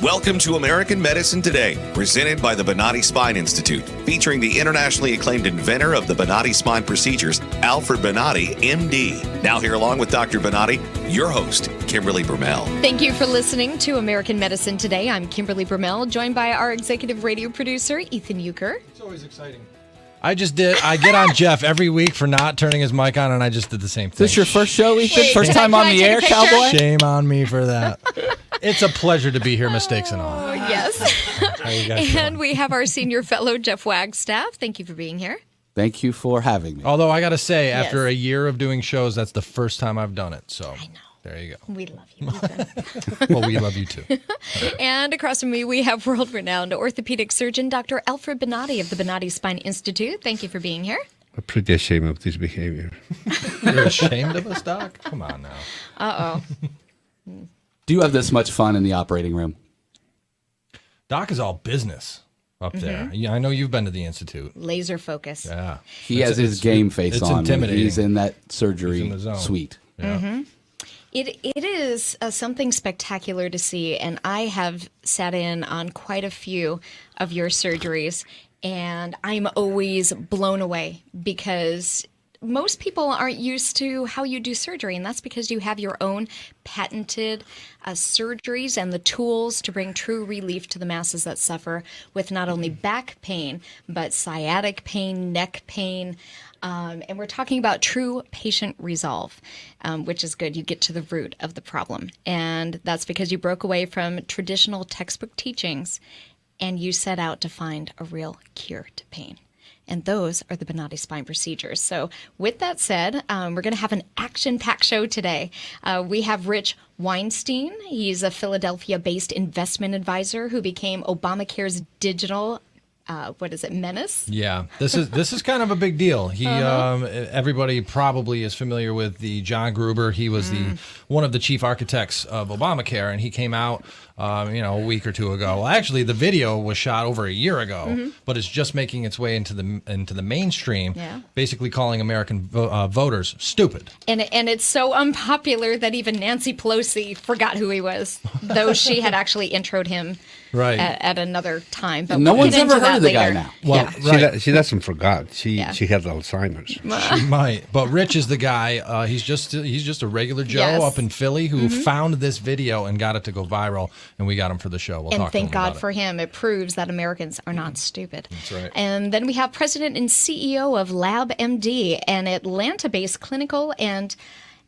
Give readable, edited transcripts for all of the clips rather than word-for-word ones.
Welcome to American Medicine Today, presented by the Bonati Spine Institute, featuring the internationally acclaimed inventor of the Bonati spine procedures, Alfred Bonati, MD. Now here along with Dr. Bonati, your host, Kimberly Brumell. Thank you for listening to American Medicine Today. I'm Kimberly Brumell, joined by our executive radio producer, Ethan Euchre. It's always exciting. I get on Jeff every week for not turning his mic on, and I just did the same thing. Is this your first show, Ethan? Wait, first time on the air, cowboy? Shame on me for that. It's a pleasure to be here, mistakes and all. Oh, yes. How you guys And doing? we have our senior fellow, Jeff Wagstaff. Thank you for being here. Thank you for having me. Although I got to say, after Yes. a year of doing shows, that's the first time I've done it. So I know. there you go. We love you, Ethan. Well, we love you too. And across from me, we have world-renowned orthopedic surgeon, Dr. Alfred Bonati of the Bonati Spine Institute. Thank you for being here. I'm pretty ashamed of this behavior. You're ashamed of us, Doc? Come on now. Uh-oh. Do you have this much fun in the operating room? Doc is all business up there. Yeah, I know you've been to the Institute. Laser focus. Yeah. He has his game face it's on when intimidating. he's in that He's in surgery the zone. suite. Yeah. It is something spectacular to see, and I have sat in on quite a few of your surgeries, and I'm always blown away because most people aren't used to how you do surgery, and that's because you have your own patented surgeries and the tools to bring true relief to the masses that suffer with not only back pain, but sciatic pain, neck pain. And we're talking about true patient resolve, which is good. You get to the root of the problem. And that's because you broke away from traditional textbook teachings and you set out to find a real cure to pain. And those are the Bonati spine procedures. So with that said, we're going to have an action-packed show today. We have Rich Weinstein. He's a Philadelphia-based investment advisor who became Obamacare's digital menace? Yeah, this is kind of a big deal. He everybody probably is familiar with the John Gruber. He was the one of the chief architects of Obamacare, and he came out a week or two ago. Well, actually, the video was shot over a year ago, but it's just making its way into the mainstream. Yeah. Basically, calling American voters stupid. And it's so unpopular that even Nancy Pelosi forgot who he was, though she had actually introed him Right. at another time. But No we'll one's get into ever heard that of the guy later. now. Well, Yeah. She doesn't forgot. She Yeah. has Alzheimer's. She might, but Rich is the guy. He's just a regular Joe Yes. up in Philly who found this video and got it to go viral, and we got him for the show. We'll And talk to thank him God about for him. It proves that Americans are not stupid. That's right. And then we have President and CEO of LabMD, an Atlanta-based clinical and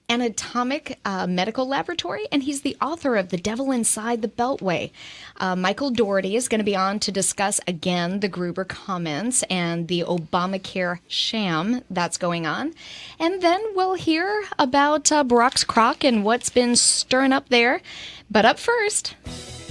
anatomic medical laboratory, and he's the author of The Devil Inside the Beltway. Michael Dougherty is going to be on to discuss again the Gruber comments and the Obamacare sham that's going on. And then we'll hear about Barack's crock and what's been stirring up there. But up first...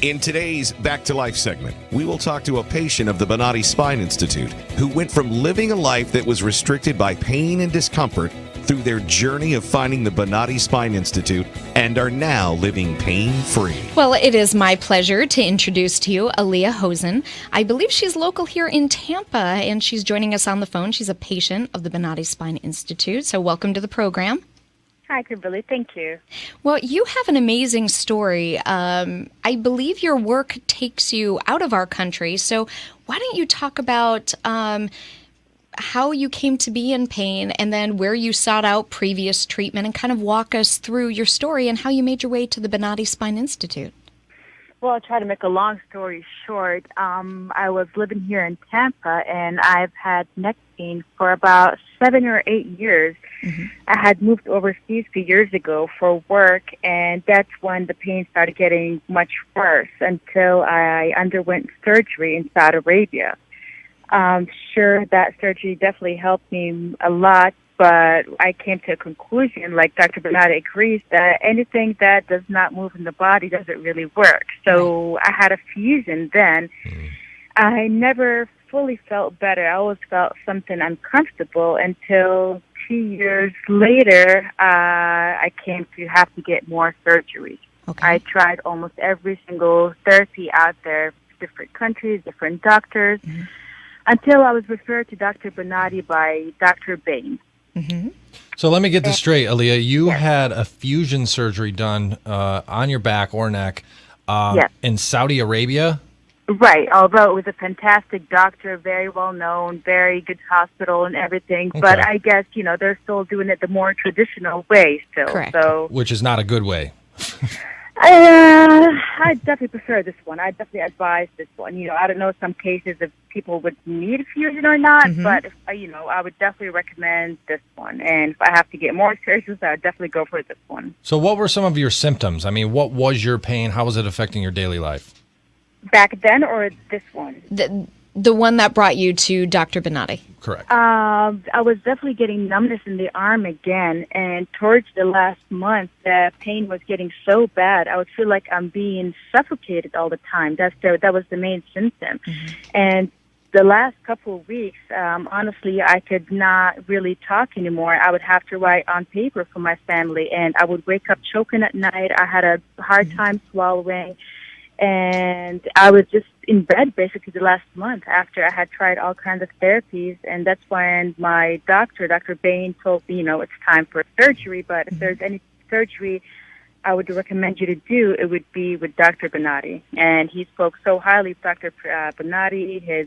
In today's Back to Life segment, we will talk to a patient of the Bonati Spine Institute who went from living a life that was restricted by pain and discomfort through their journey of finding the Bonati Spine Institute and are now living pain-free. Well, it is my pleasure to introduce to you Aaliyah Hosen. I believe she's local here in Tampa, and she's joining us on the phone. She's a patient of the Bonati Spine Institute, so welcome to the program. Hi, Kimberly. Thank you. Well, you have an amazing story. I believe your work takes you out of our country, so why don't you talk about how you came to be in pain and then where you sought out previous treatment and kind of walk us through your story and how you made your way to the Bonati Spine Institute. Well, I'll try to make a long story short. I was living here in Tampa, and I've had neck pain for about 7 or 8 years. I had moved overseas a few years ago for work, and that's when the pain started getting much worse until I underwent surgery in Saudi Arabia. Sure, that surgery definitely helped me a lot, but I came to a conclusion, like Dr. Bonati agrees, that anything that does not move in the body doesn't really work. So I had a fusion then. I never fully felt better. I always felt something uncomfortable until 2 years later, I came to have to get more surgery. Okay. I tried almost every single therapy out there, different countries, different doctors, until I was referred to Dr. Bonati by Dr. Bain. So let me get this straight, Aaliyah. You had a fusion surgery done on your back or neck. Yes. in Saudi Arabia. Right. Although it was a fantastic doctor, very well known, very good hospital and everything. But Okay. I guess, they're still doing it the more traditional way still. Correct. So Which is not a good way. I definitely prefer this one. I definitely advise this one. I don't know some cases if people would need a fusion or not, but if, I would definitely recommend this one. And if I have to get more surgeries, I would definitely go for this one. So what were some of your symptoms? I mean, what was your pain? How was it affecting your daily life? Back then or this one? The one that brought you to Dr. Bonati. Correct. I was definitely getting numbness in the arm again, and towards the last month, the pain was getting so bad. I would feel like I'm being suffocated all the time. That was the main symptom. And the last couple of weeks, honestly, I could not really talk anymore. I would have to write on paper for my family, and I would wake up choking at night. I had a hard time swallowing. And I was just in bed basically the last month after I had tried all kinds of therapies. And that's when my doctor, Dr. Bain, told me, it's time for surgery. But if there's any surgery I would recommend you to do, it would be with Dr. Bonati. And he spoke so highly of Dr. Bonati, his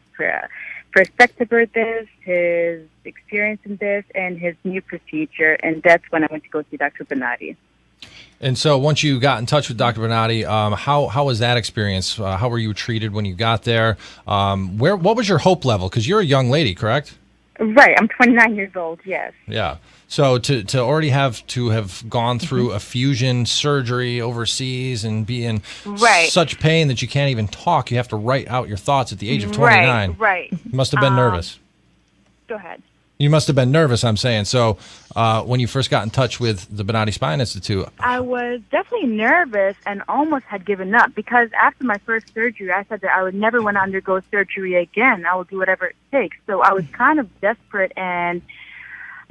perspective of this, his experience in this, and his new procedure. And that's when I went to go see Dr. Bonati. And so once you got in touch with Dr. Bonati, how was that experience? How were you treated when you got there? What was your hope level? Because you're a young lady, correct? Right. I'm 29 years old, yes. Yeah. So to already have gone through a fusion surgery overseas and be in such pain that you can't even talk, you have to write out your thoughts at the age of 29. Right. You must have been nervous. Go ahead. You must have been nervous, I'm saying. So when you first got in touch with the Bonati Spine Institute. I was definitely nervous and almost had given up because after my first surgery, I said that I would never want to undergo surgery again. I will do whatever it takes. So I was kind of desperate and,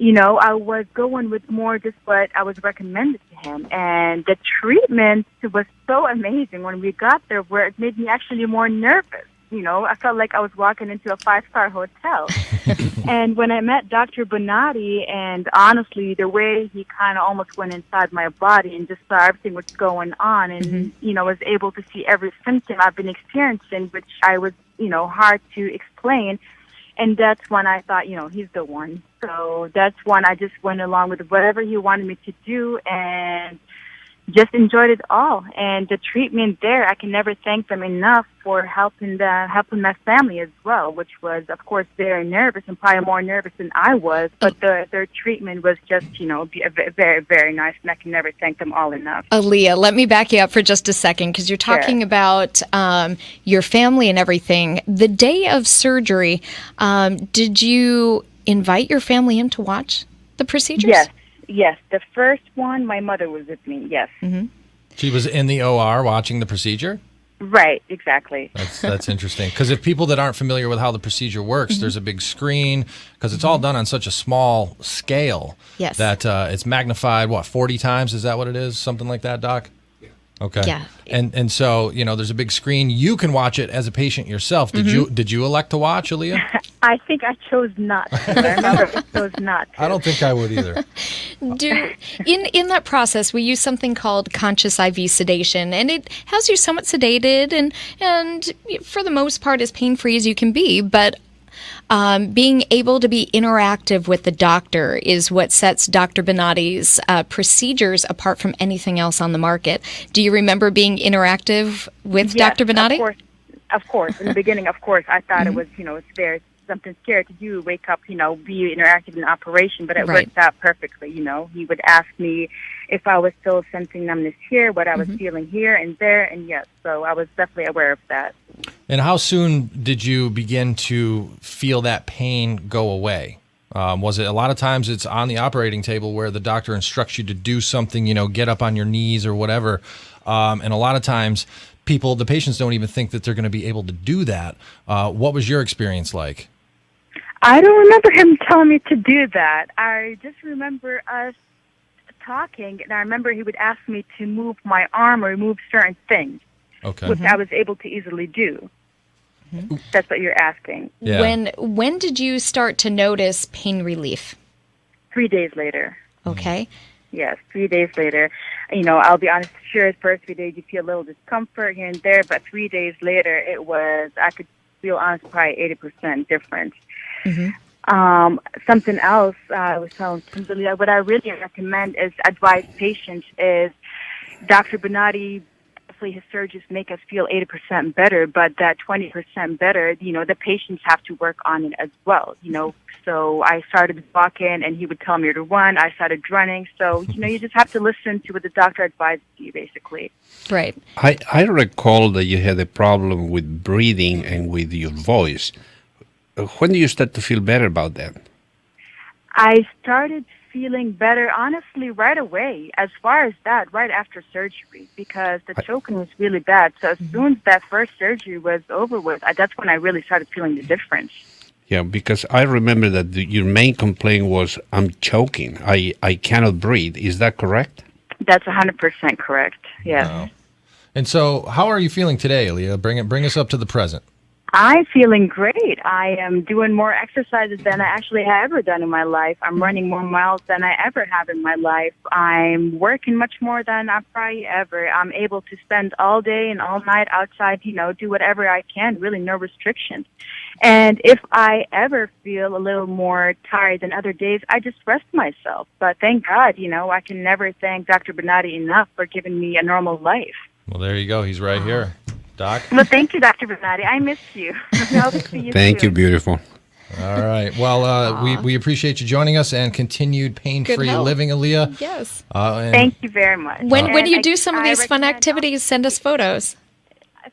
I was going with more just what I was recommended to him. And the treatment was so amazing when we got there where it made me actually more nervous. I felt like I was walking into a 5-star hotel. And when I met Dr. Bonati, and honestly, the way he kind of almost went inside my body and just saw everything was going on and, was able to see every symptom I've been experiencing, which I was, hard to explain. And that's when I thought, he's the one. So that's when I just went along with whatever he wanted me to do and just enjoyed it all. And the treatment there, I can never thank them enough for helping my family as well, which was, of course, very nervous and probably more nervous than I was. But their treatment was just, very, very nice, and I can never thank them all enough. Aaliyah, let me back you up for just a second because you're talking about your family and everything. The day of surgery, did you invite your family in to watch the procedures? Yes, the first one, my mother was with me, yes. She was in the OR watching the procedure? Right, exactly. That's interesting. Because if people that aren't familiar with how the procedure works, there's a big screen, because it's all done on such a small scale that it's magnified, 40 times? Is that what it is? Something like that, Doc? Okay. Yeah. And so, there's a big screen. You can watch it as a patient yourself. Did you elect to watch, Aaliyah? I think I chose not to. I remember I chose not to. I don't think I would either. In that process, we use something called conscious IV sedation, and it has you somewhat sedated and for the most part as pain-free as you can be, but being able to be interactive with the doctor is what sets Dr. Bonati's procedures apart from anything else on the market. Do you remember being interactive with Dr. Bonati? Of course. In the beginning, of course, I thought it was, it's very something scary to do, wake up, be interactive in operation, but it worked out perfectly, He would ask me if I was still sensing numbness here, what I was feeling here and there, and yes, so I was definitely aware of that. And how soon did you begin to feel that pain go away? Was it a lot of times it's on the operating table where the doctor instructs you to do something, get up on your knees or whatever, and a lot of times the patients don't even think that they're going to be able to do that. What was your experience like? I don't remember him telling me to do that. I just remember us talking, and I remember he would ask me to move my arm or move certain things, which I was able to easily do. That's what you're asking. Yeah. When did you start to notice pain relief? 3 days later. Okay. Yes, 3 days later. I'll be honest, sure, the first few days you feel a little discomfort here and there, but 3 days later I could feel honestly probably 80% difference. Something else I was telling Kimberly, what I really recommend is advise patients is Dr. Bonati, his surgeries make us feel 80% better, but that 20% better, the patients have to work on it as well, So I started walking and he would tell me to run. I started running. So, you just have to listen to what the doctor advises you, basically. Right. I recall that you had a problem with breathing and with your voice. When do you start to feel better about that? I started feeling better, honestly, right away, as far as that, right after surgery, because the choking was really bad. So as soon as that first surgery was over with, that's when I really started feeling the difference. Yeah, because I remember that your main complaint was, I'm choking. I cannot breathe. Is that correct? That's 100% correct, yes. Wow. And so how are you feeling today, Aaliyah? Bring us up to the present. I'm feeling great. I am doing more exercises than I actually have ever done in my life. I'm running more miles than I ever have in my life. I'm working much more than I probably ever. I'm able to spend all day and all night outside, do whatever I can, really no restrictions. And if I ever feel a little more tired than other days, I just rest myself. But thank God, I can never thank Dr. Bonati enough for giving me a normal life. Well, there you go. He's right here. Doc? Well, thank you, Dr. Bonati. I miss you. I'll see you Thank soon. you, beautiful. All right. Well, we appreciate you joining us and continued pain-free help. living, Aaliyah. Yes. Thank you very much. When you And do some of I these fun recommend- activities, send us photos.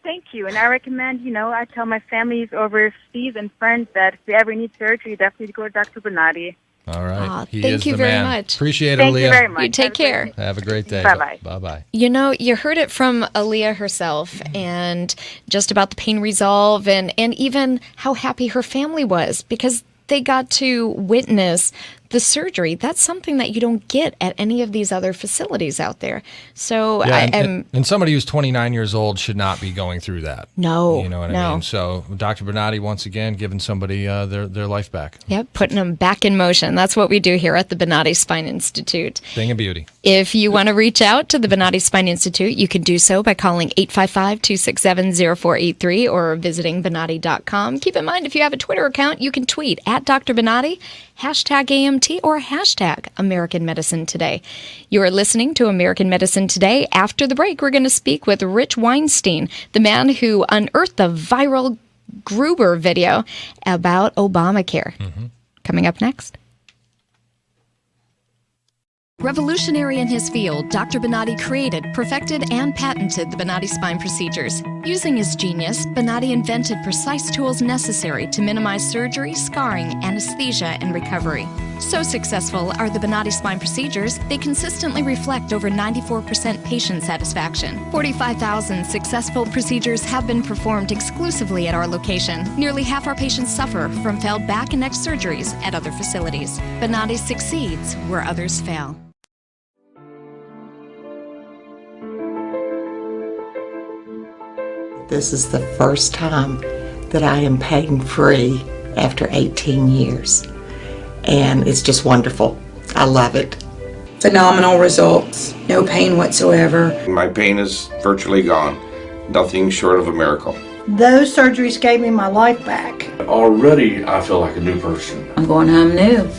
Thank you. And I recommend, I tell my families overseas and friends that if they ever need surgery, definitely go to Dr. Bonati. All right. Aw, He thank is you the very man. much. Appreciate it, Thank Aaliyah. you very much. You take Have a great care. day. Have a great day. Bye-bye. Bye-bye. You heard it from Aaliyah herself and just about the pain resolve and even how happy her family was because they got to witness the surgery. That's something that you don't get at any of these other facilities out there. So Yeah, I and, am... and somebody who's 29 years old should not be going through that. No, You know what I no. mean? So Dr. Bonati, once again, giving somebody their life back. Yep, putting them back in motion. That's what we do here at the Bonati Spine Institute. Thing of beauty. If you want to reach out to the Bonati Spine Institute, you can do so by calling 855-267-0483 or visiting Bonati.com. Keep in mind, if you have a Twitter account, you can tweet at Dr. Bonati, #AMT, or # American Medicine Today. You are listening to American Medicine Today. After the break, we're going to speak with Rich Weinstein, the man who unearthed the viral Gruber video about Obamacare. Coming up next. Revolutionary in his field, Dr. Bonati created, perfected, and patented the Bonati spine procedures. Using his genius, Bonati invented precise tools necessary to minimize surgery, scarring, anesthesia, and recovery. So successful are the Bonati spine procedures, they consistently reflect over 94% patient satisfaction. 45,000 successful procedures have been performed exclusively at our location. Nearly half our patients suffer from failed back and neck surgeries at other facilities. Bonati succeeds where others fail. This is the first time that I am pain-free after 18 years. And it's just wonderful. I love it. Phenomenal results. No pain whatsoever. My pain is virtually gone. Nothing short of a miracle. Those surgeries gave me my life back. Already I feel like a new person. I'm going home new.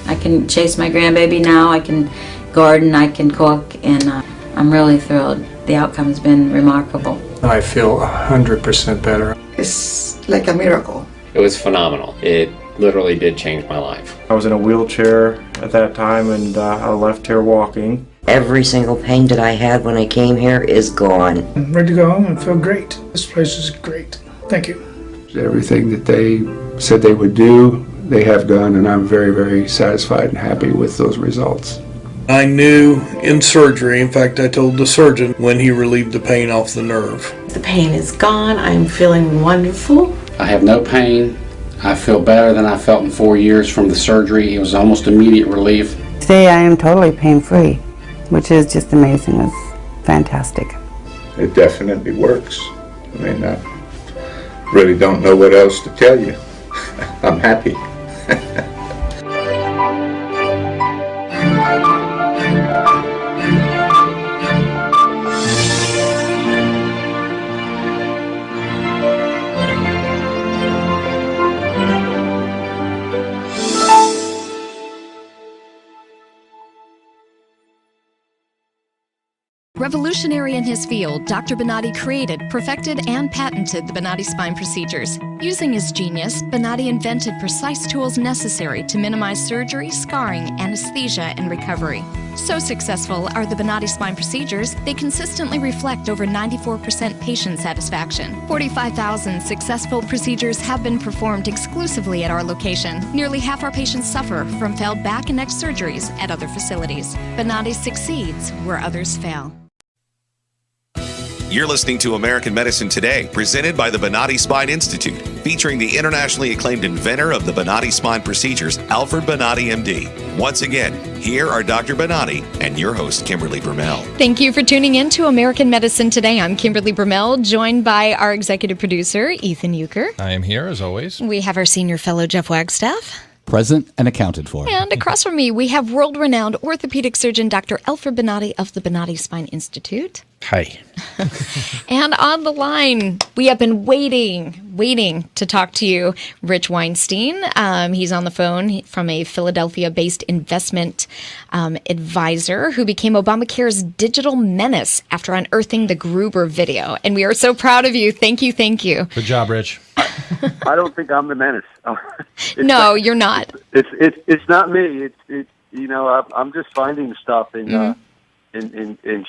I can chase my grandbaby now. I can garden, I can cook, and I'm really thrilled. The outcome's been remarkable. I feel 100% better. It's like a miracle. It was phenomenal. It literally did change my life. I was in a wheelchair at that time and I left here walking. Every single pain that I had when I came here is gone. I'm ready to go home and feel great. This place is great. Thank you. Everything that they said they would do, they have done, and I'm very, very satisfied and happy with those results. I knew in surgery, in fact I told the surgeon when he relieved the pain off the nerve. The pain is gone. I'm feeling wonderful. I have no pain. I feel better than I felt in 4 years from the surgery. It was almost immediate relief. Today I am totally pain-free, which is just amazing. It's fantastic. It definitely works. I mean, I really don't know what else to tell you. I'm happy. Revolutionary in his field, Dr. Bonatti created, perfected, and patented the Bonatti spine procedures. Using his genius, Bonatti invented precise tools necessary to minimize surgery, scarring, anesthesia, and recovery. So successful are the Bonatti spine procedures, they consistently reflect over 94% patient satisfaction. 45,000 successful procedures have been performed exclusively at our location. Nearly half our patients suffer from failed back and neck surgeries at other facilities. Bonatti succeeds where others fail. You're listening to American Medicine Today, presented by the Bonatti Spine Institute, featuring the internationally acclaimed inventor of the Bonatti spine procedures, Alfred Bonatti, MD. Once again, here are Dr. Bonatti and your host, Kimberly Brumell. Thank you for tuning in to American Medicine Today. I'm Kimberly Brumell, joined by our executive producer, Ethan Euchre. I am here, as always. We have our senior fellow, Jeff Wagstaff. Present and accounted for. And across from me, we have world-renowned orthopedic surgeon, Dr. Alfred Bonatti of the Bonatti Spine Institute. Hi. And on the line, we have been waiting to talk to you, Rich Weinstein. He's on the phone from a Philadelphia-based investment advisor who became Obamacare's digital menace after unearthing the Gruber video. And we are so proud of you. Thank you. Good job, Rich. I don't think I'm the menace. No, you're not. It's not me. I'm just finding stuff and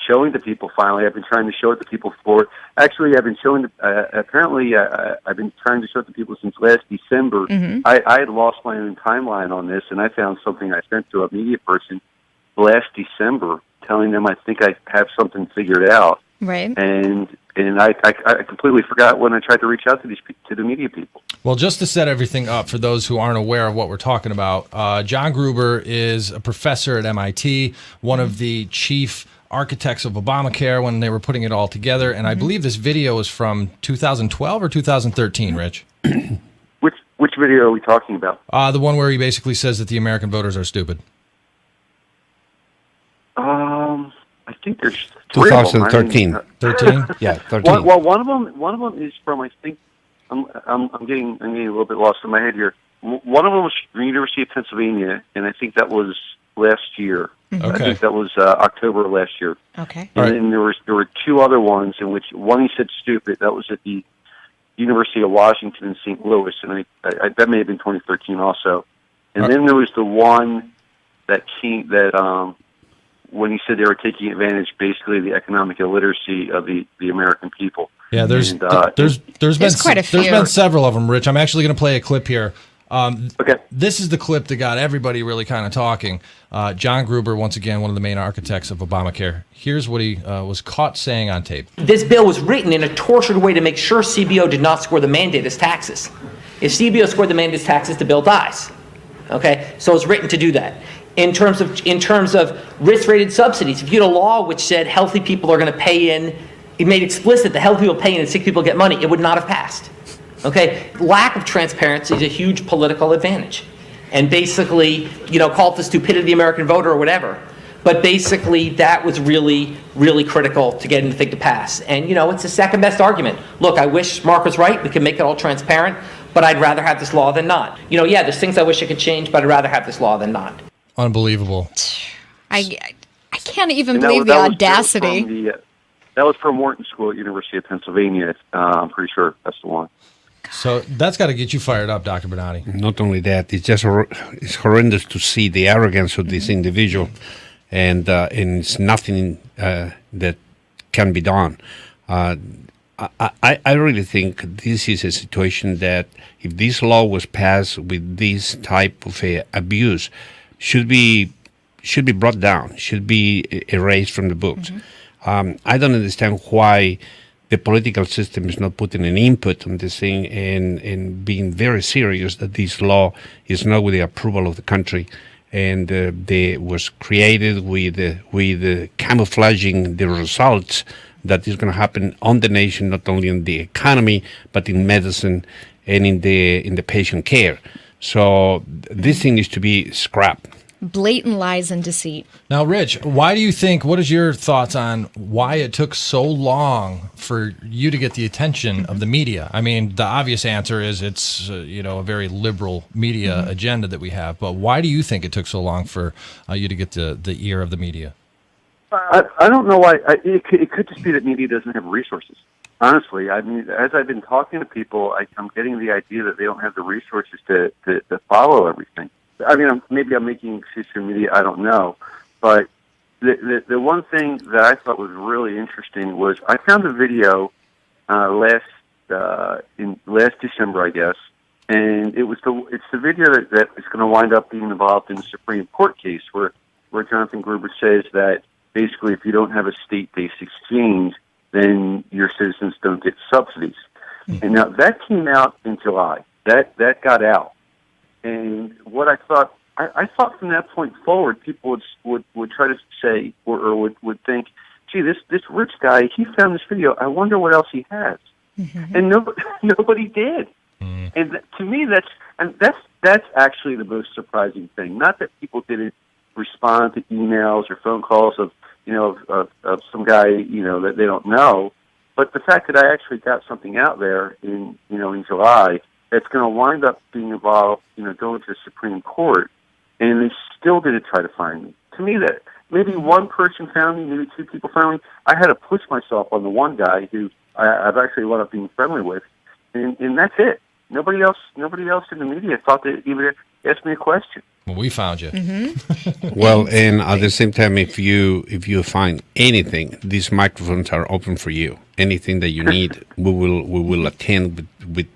showing to people. Finally, I've been trying to show it to people Actually, I've been showing. I've been trying to show it to people since last December. Mm-hmm. I had lost my own timeline on this, and I found something I sent to a media person last December, telling them I think I have something figured out. Right. And I completely forgot when I tried to reach out to the media people. Well, just to set everything up for those who aren't aware of what we're talking about, John Gruber is a professor at MIT, one of the chief architects of Obamacare when they were putting it all together. And I believe this video is from 2012 or 2013, Rich? Which video are we talking about? The one where he basically says that the American voters are stupid. I think there's 2013. 13? Yeah, 13. Well, one of them is from, I think, I'm getting a little bit lost in my head here. One of them was from the University of Pennsylvania, and I think that was last year. Okay. I think that was October of last year. Okay. And then there were two other ones in which one he said stupid. That was at the University of Washington in St. Louis, and I that may have been 2013 also. And then there was the one that when he said they were taking advantage, basically, of the economic illiteracy of the American people. Yeah, there's been quite a few. There's been several of them, Rich. I'm actually going to play a clip here. Okay. This is the clip that got everybody really kind of talking. John Gruber, once again, one of the main architects of Obamacare. Here's what he was caught saying on tape. This bill was written in a tortured way to make sure CBO did not score the mandate as taxes. If CBO scored the mandate as taxes, the bill dies. Okay, so it's written to do that. In terms of risk-rated subsidies, if you had a law which said healthy people are going to pay in, it made explicit that healthy people pay in and sick people get money, it would not have passed. Okay, lack of transparency is a huge political advantage, and basically, call it the stupidity of the American voter or whatever. But basically, that was really, really critical to getting the thing to pass. And it's the second best argument. Look, I wish Mark was right. We can make it all transparent, but I'd rather have this law than not. There's things I wish I could change, but I'd rather have this law than not. Unbelievable. I can't even believe the audacity. That was from Wharton School at University of Pennsylvania. I'm pretty sure that's the one. So that's got to get you fired up, Dr. Bonatti. Not only that, it's horrendous to see the arrogance of this individual, and it's nothing that can be done. I really think this is a situation that if this law was passed with this type of abuse, should be brought down, should be erased from the books. I don't understand why the political system is not putting an input on this thing and being very serious that this law is not with the approval of the country, and they was created with camouflaging the results that is going to happen on the nation, not only in the economy but in medicine and in the patient care. So this thing needs to be scrapped. Blatant lies and deceit. Now, Rich, what is your thoughts on why it took so long for you to get the attention of the media? I mean, the obvious answer is it's a very liberal media agenda that we have, but why do you think it took so long for you to get the ear of the media? I don't know why. It could just be that media doesn't have resources. Honestly, I mean, as I've been talking to people, I'm getting the idea that they don't have the resources to follow everything. I mean, maybe I'm making excuses for media. I don't know, but the one thing that I thought was really interesting was I found a video last December, I guess, and it's the video that is going to wind up being involved in the Supreme Court case where Jonathan Gruber says that basically if you don't have a state-based exchange, then your citizens don't get subsidies. Mm-hmm. And now that came out in July. That got out. And what I thought from that point forward, people would try to say or would think, gee, this rich guy, he found this video. I wonder what else he has. Mm-hmm. And nobody did. Mm-hmm. And to me, that's actually the most surprising thing. Not that people didn't respond to emails or phone calls of some guy, that they don't know. But the fact that I actually got something out there in July that's going to wind up being involved, going to the Supreme Court, and they still didn't try to find me. To me, that maybe one person found me, maybe two people found me. I had to push myself on the one guy who I've actually wound up being friendly with, and that's it. Nobody else in the media thought to even ask me a question. Well, we found you. Mm-hmm. Well, and at the same time, if you find anything, these microphones are open for you. Anything that you need, we will attend with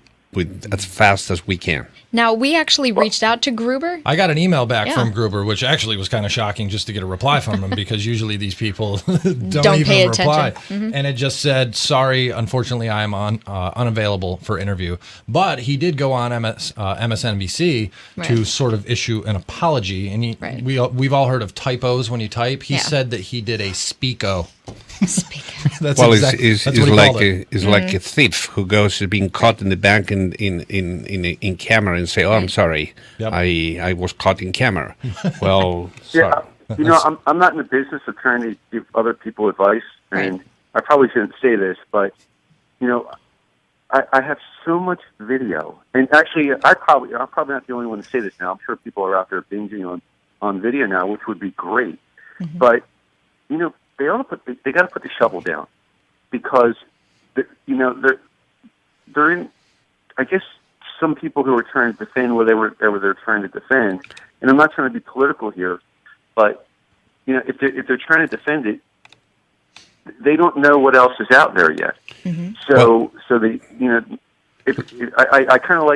as fast as we can. Now, we actually reached out to Gruber. I got an email back from Gruber, which actually was kind of shocking just to get a reply from him because usually these people don't even pay reply. Mm-hmm. And it just said, sorry, unfortunately, I am unavailable for interview. But he did go on MSNBC to sort of issue an apology. And we've all heard of typos when you type. He said that he did a speako. That's like a thief who goes being caught in the bank in camera and say, "Oh, I'm sorry, I was caught in camera." Well, sorry. I'm not in the business of trying to give other people advice, and I probably shouldn't say this, but I have so much video, and actually, I'm probably not the only one to say this now. I'm sure people are out there binging on video now, which would be great, but they got to put the shovel down because they're in. I guess some people who are trying to defend whatever they're trying to defend, and I'm not trying to be political here, but if they're trying to defend it, they don't know what else is out there yet. Mm-hmm. So they I kind of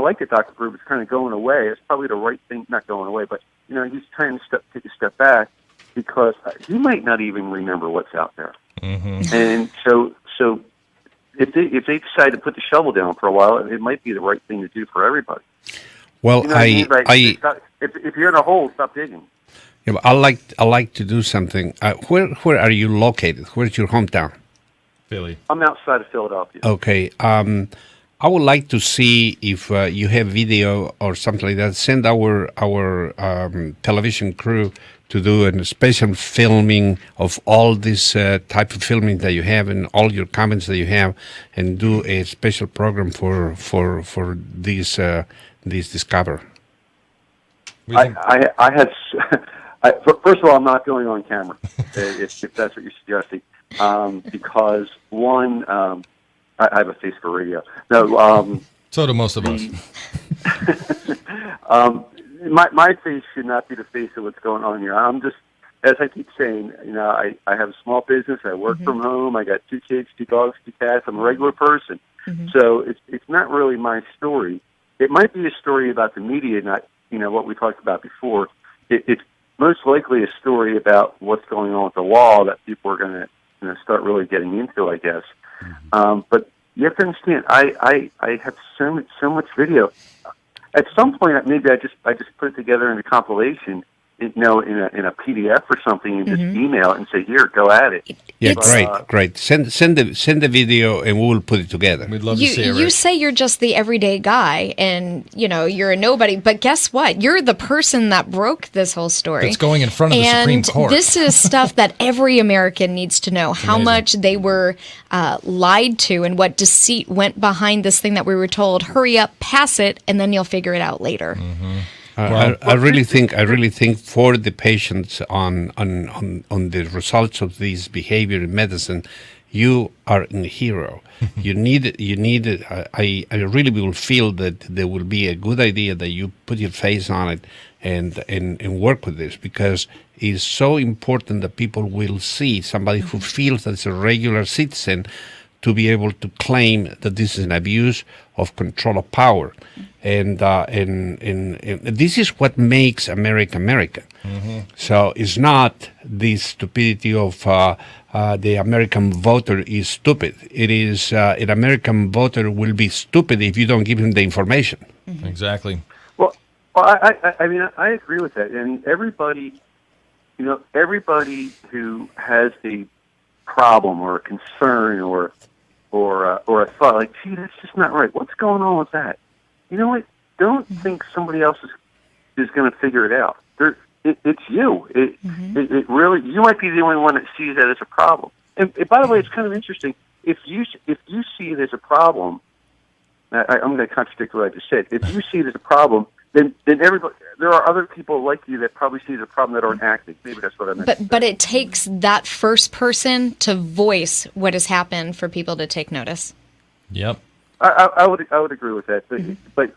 like that Dr. Gruber is kind of going away. It's probably the right thing, not going away, but he's trying to take a step back. Because he might not even remember what's out there, and so if they decide to put the shovel down for a while, it might be the right thing to do for everybody. Well, if you're in a hole, stop digging. Yeah, but I like to do something. Where are you located? Where's your hometown? Philly. I'm outside of Philadelphia. Okay. I would like to see if you have video or something like that. Send our television crew to do a special filming of all this type of filming that you have and all your comments that you have, and do a special program for these Discover. I had. First of all, I'm not going on camera if that's what you're suggesting, because one, I have a face for radio. No. So do most of us. My face should not be the face of what's going on here. I'm just, as I keep saying, I have a small business. I work from home. I got 2 kids, 2 dogs, 2 cats. I'm a regular person. So it's not really my story. It might be a story about the media, not what we talked about before. It's most likely a story about what's going on with the law that people are going to start really getting into, I guess. But you have to understand, I have so much video. At some point, maybe I just put it together in a compilation, in a PDF or something, and just email it and say, "Here, go at it." Yeah, great. Send the video, and we will put it together. We'd love to see it. You say you're just the everyday guy, and you're a nobody. But guess what? You're the person that broke this whole story. It's going in front of the Supreme Court. And this is stuff that every American needs to know. How much they were lied to, and what deceit went behind this thing that we were told. Hurry up, pass it, and then you'll figure it out later. I really think for the patients on the results of this behavior in medicine, you are a hero. you need. I really will feel that there will be a good idea that you put your face on it and work with this, because it's so important that people will see somebody who feels that's a regular citizen to be able to claim that this is an abuse of control of power. And this is what makes America America. So it's not the stupidity of the American voter is stupid. It is an American voter will be stupid if you don't give him the information. Exactly. Well, I mean, I agree with that. I mean, everybody who has a problem or a concern or a thought, like, gee, that's just not right. What's going on with that? You know what? Don't think somebody else is going to figure it out. It's you. It really, you might be the only one that sees that as a problem. And by the way, it's kind of interesting. If you see it as a problem, I'm going to contradict what I just said. If you see it as a problem, then everybody, there are other people like you that probably see it as a problem that aren't acting. Maybe that's what I meant. But it takes that first person to voice what has happened for people to take notice. Yep. I would agree with that. But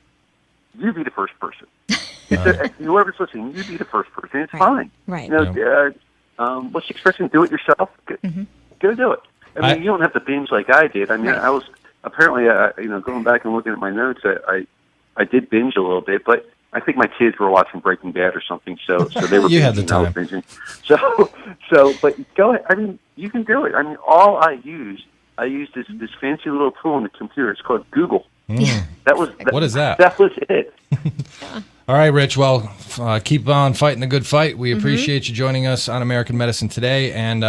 you be the first person. Whoever's listening, you be the first person. It's fine. Right. You know, what's the expression? Do it yourself. Go do it. I mean, you don't have to binge like I did. I mean, I was apparently, going back and looking at my notes, I did binge a little bit, but I think my kids were watching Breaking Bad or something, so they were. You had the time. Binging. But go ahead. I mean, you can do it. I mean, all I used this fancy little tool on the computer. It's called Google. What is that? That was it. All right, Rich. Well, keep on fighting the good fight. We appreciate you joining us on American Medicine today. And,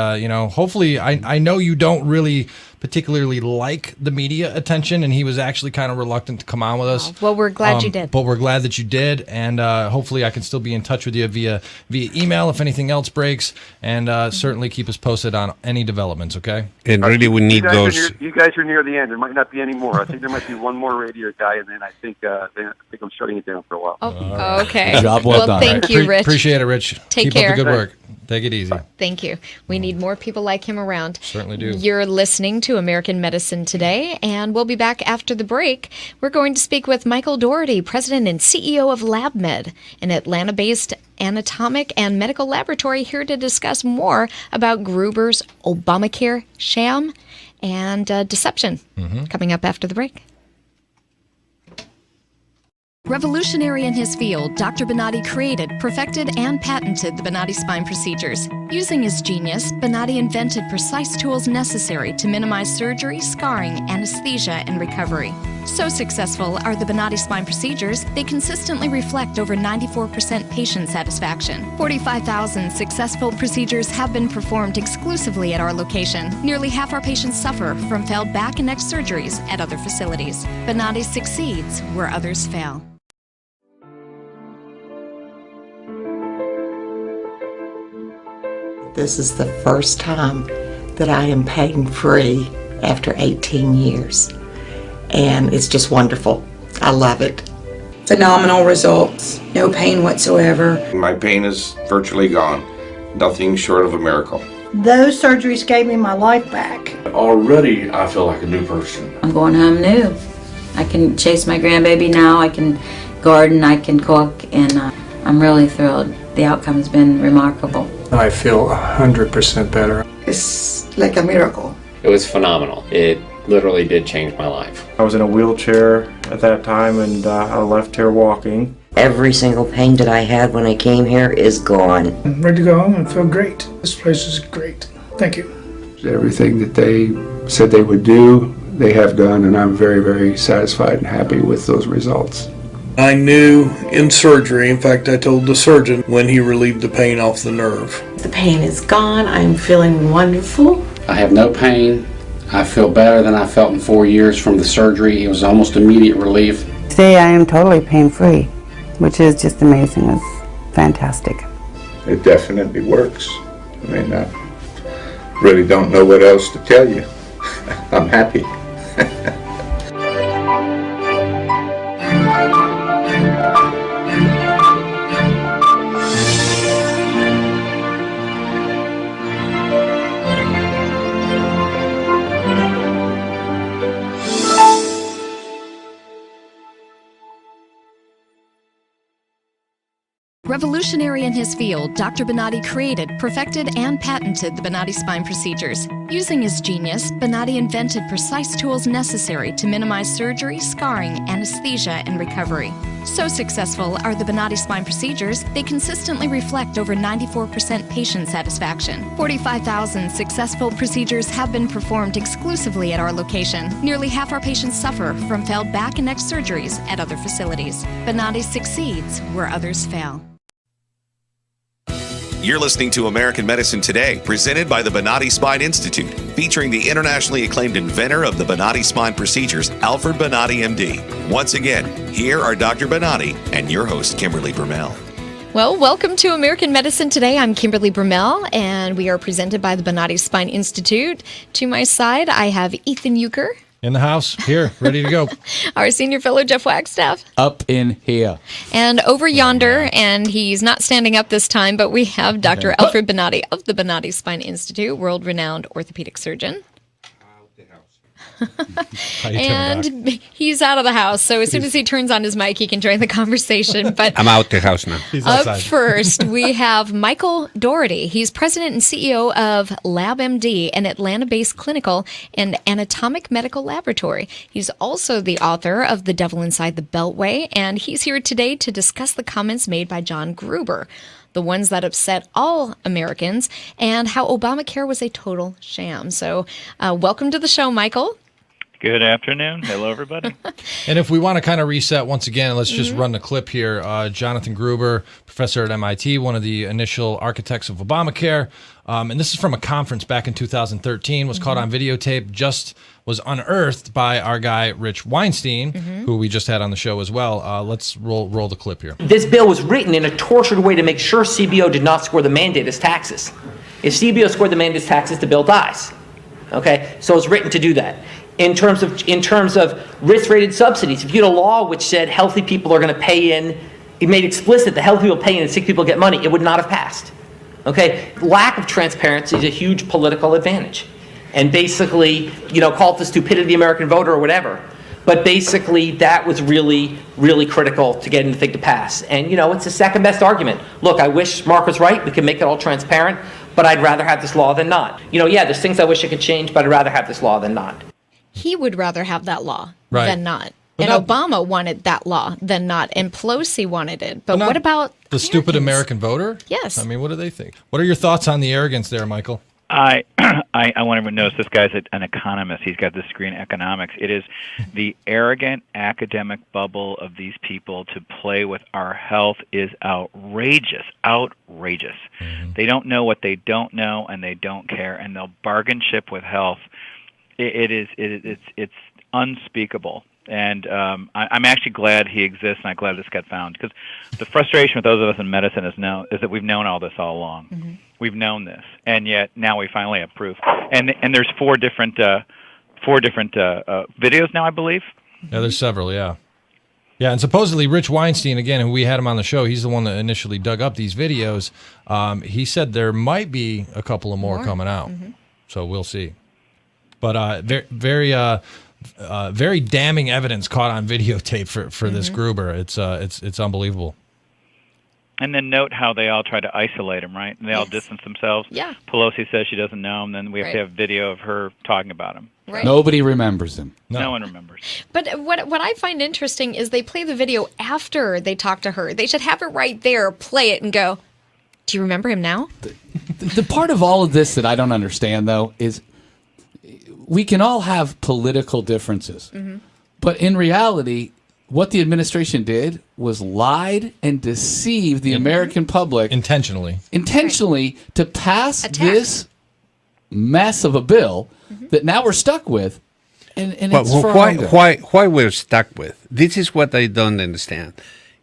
hopefully, I know you don't really particularly like the media attention, and he was actually kind of reluctant to come on with us. Well, we're glad you did. But we're glad that you did. And hopefully I can still be in touch with you via email if anything else breaks. And certainly keep us posted on any developments, okay? And really, we need those. You guys are near the end. There might not be any more. I think there might be one more radio guy, and then I think I'm shutting it down for a while. Oh, okay. Job well done. Thank you, Rich. Appreciate it, Rich. Take Keep care. up the good work. Take it easy. Thank you. We need more people like him around. Certainly do. You're listening to American Medicine Today, and we'll be back after the break. We're going to speak with Michael Dougherty, President and CEO of LabMed, an Atlanta-based anatomic and medical laboratory, here to discuss more about Gruber's Obamacare sham and deception. Coming up after the break. Revolutionary in his field, Dr. Bonati created, perfected, and patented the Bonati spine procedures. Using his genius, Bonati invented precise tools necessary to minimize surgery, scarring, anesthesia, and recovery. So successful are the Bonati spine procedures, they consistently reflect over 94% patient satisfaction. 45,000 successful procedures have been performed exclusively at our location. Nearly half our patients suffer from failed back and neck surgeries at other facilities. Bonati succeeds where others fail. This is the first time that I am pain-free after 18 years. And it's just wonderful. I love it. Phenomenal results. No pain whatsoever. My pain is virtually gone. Nothing short of a miracle. Those surgeries gave me my life back. Already, I feel like a new person. I'm going home new. I can chase my grandbaby now. I can garden. I can cook. And I'm really thrilled. The outcome's been remarkable. I feel 100% better. It's like a miracle. It was phenomenal. It literally did change my life. I was in a wheelchair at that time, and I left here walking. Every single pain that I had when I came here is gone. I'm ready to go home and feel great. This place is great. Thank you. Everything that they said they would do, they have done, and I'm very, very satisfied and happy with those results. I knew in surgery, in fact, I told the surgeon when he relieved the pain off the nerve. The pain is gone. I'm feeling wonderful. I have no pain. I feel better than I felt in 4 years from the surgery. It was almost immediate relief. Today I am totally pain-free, which is just amazing. It's fantastic. It definitely works. I mean, I really don't know what else to tell you. I'm happy. Revolutionary in his field, Dr. Bonati created, perfected, and patented the Bonati spine procedures. Using his genius, Bonati invented precise tools necessary to minimize surgery, scarring, anesthesia, and recovery. So successful are the Bonati spine procedures, they consistently reflect over 94% patient satisfaction. 45,000 successful procedures have been performed exclusively at our location. Nearly half our patients suffer from failed back and neck surgeries at other facilities. Bonati succeeds where others fail. You're listening to American Medicine Today, presented by the Bonati Spine Institute, featuring the internationally acclaimed inventor of the Bonati spine procedures, Alfred Bonati, MD. Once again, here are Dr. Bonati and your host, Kimberly Brumell. Well, welcome to American Medicine Today. I'm Kimberly Brumell, and we are presented by the Bonati Spine Institute. To my side, I have Ethan Euchre. In the house, here, ready to go. Our senior fellow, Jeff Wagstaff. Up in here. And over yonder, and he's not standing up this time, but we have Dr. Alfred Bonati of the Bonati Spine Institute, world-renowned orthopedic surgeon. And he's out of the house, so as soon as he turns on his mic, he can join the conversation. But I'm out the house now. Up first, we have Michael Doherty. He's president and CEO of LabMD, an Atlanta-based clinical and anatomic medical laboratory. He's also the author of The Devil Inside the Beltway, and he's here today to discuss the comments made by John Gruber, the ones that upset all Americans, and how Obamacare was a total sham. So welcome to the show, Michael. Good afternoon. Hello, everybody. And if we want to kind of reset once again, let's just run the clip here. Jonathan Gruber, professor at MIT, one of the initial architects of Obamacare. And this is from a conference back in 2013, was caught on videotape, just was unearthed by our guy, Rich Weinstein, who we just had on the show as well. Let's roll the clip here. This bill was written in a tortured way to make sure CBO did not score the mandate as taxes. If CBO scored the mandate as taxes, the bill dies. Okay, so it's written to do that. In terms of risk-rated subsidies, if you had a law which said healthy people are going to pay in, it made explicit that healthy people pay in and sick people get money, it would not have passed. Okay, lack of transparency is a huge political advantage. And basically, call it the stupidity of the American voter or whatever. But basically, that was really, really critical to getting the thing to pass. And, it's the second best argument. Look, I wish Mark was right. We can make it all transparent. But I'd rather have this law than not. There's things I wish I could change, but I'd rather have this law than not. He would rather have that law Right. than not. But And Obama wanted that law than not. And Pelosi wanted it. But But what about the stupid American voter? Yes. I mean, what do they think? What are your thoughts on the arrogance there, Michael? I want everyone to notice this guy's an economist. He's got this degree in economics. It is the arrogant academic bubble of these people to play with our health is outrageous. Outrageous. They don't know what they don't know, and they don't care, and they'll bargain ship with health. It's unspeakable. And I'm actually glad he exists, and I'm glad this got found, because the frustration with those of us in medicine is that we've known all this all along. We've known this, and yet now we finally have proof. And there's four different videos now, I believe. Yeah, there's several. Yeah, and supposedly Rich Weinstein, again, who we had him on the show, he's the one that initially dug up these videos. He said there might be a couple of more coming out, so we'll see. But very damning evidence caught on videotape for this Gruber. It's unbelievable. And then note how they all try to isolate him, right? And they all distance themselves. Yeah. Pelosi says she doesn't know him. Then we have to have video of her talking about him. Right. Nobody remembers him. No one remembers. But what I find interesting is they play the video after they talk to her. They should have it right there, play it, and go, do you remember him now? The part of all of this that I don't understand, though, is we can all have political differences. But in reality, what the administration did was lied and deceived the American public intentionally to pass this mess of a bill that now we're stuck with. And it's why we're stuck with? This is what I don't understand.